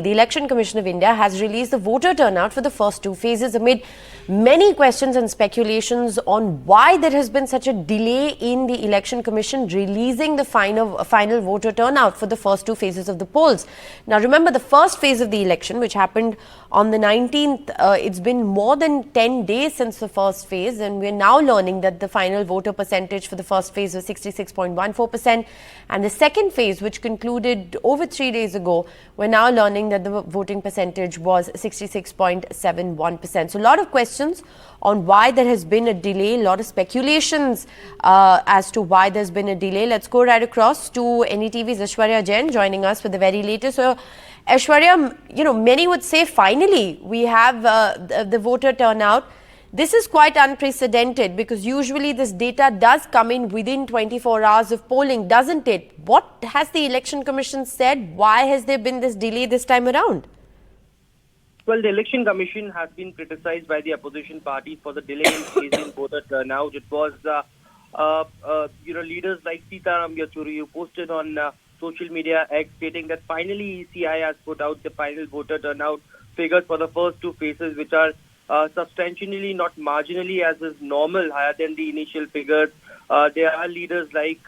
The Election Commission of India has released the voter turnout for the first two phases amid many questions and speculations on why there has been such a delay in the Election Commission releasing the final voter turnout for the first two phases of the polls. Now remember, the first phase of the election, which happened on the 19th, it's been more than 10 days since the first phase, and we're now learning that the final voter percentage for the first phase was 66.14%, and the second phase, which concluded over 3 days ago, we're now learning that the voting percentage was 66.71%. So a lot of questions on why there has been a delay, a lot of speculations as to why there's been a delay. Let's go right across to NDTV's Aishwarya Jain joining us with the very latest. So Aishwarya, many would say finally we have the voter turnout. This is quite unprecedented because usually this data does come in within 24 hours of polling, doesn't it? What has the Election Commission said? Why has there been this delay this time around? Well, the Election Commission has been criticized by the opposition parties for the delay in voter turnout. It was, leaders like Sitaram Yechuri who posted on social media X stating that finally ECI has put out the final voter turnout figures for the first two phases, which are substantially, not marginally, as is normal, higher than the initial figures. There are leaders like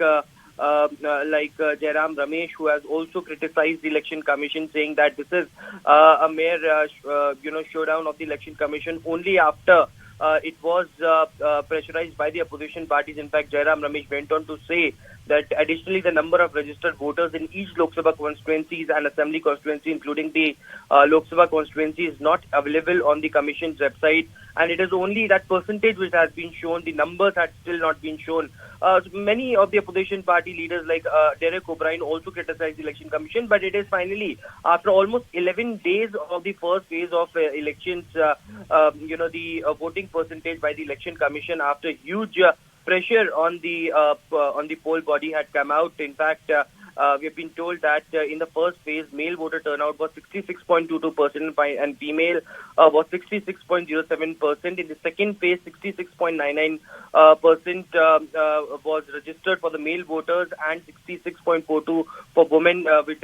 Jairam Ramesh, who has also criticized the Election Commission, saying that this is a mere, showdown of the Election Commission only after it was pressurized by the opposition parties. In fact, Jairam Ramesh went on to say that additionally the number of registered voters in each Lok Sabha constituencies and Assembly constituency, including the Lok Sabha constituency, is not available on the Commission's website, and it is only that percentage which has been shown. The numbers had still not been shown. Many of the opposition party leaders like Derek O'Brien also criticized the Election Commission, but it is finally, after almost 11 days of the first phase of elections, the voting percentage by the Election Commission, after huge pressure on the poll body, had come out. In fact, we have been told that in the first phase, male voter turnout was 66.22% and female was 66.07%. In the second phase, 66.99% was registered for the male voters and 66.42% for women, which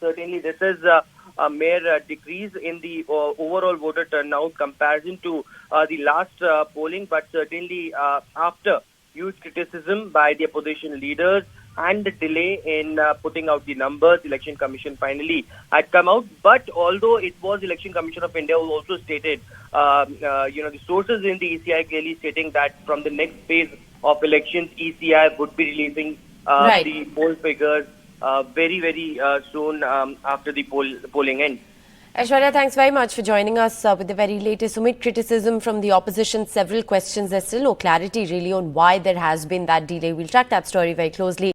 certainly this is a mere decrease in the overall voter turnout comparison to the last polling, but certainly after huge criticism by the opposition leaders and the delay in putting out the numbers, Election Commission finally had come out. But although it was Election Commission of India who also stated, the sources in the ECI clearly stating that from the next phase of elections, ECI would be releasing the poll figures very, very soon after the polling ends. Aishwarya, thanks very much for joining us with the very latest. Amid criticism from the opposition, several questions, there's still no clarity really on why there has been that delay. We'll track that story very closely.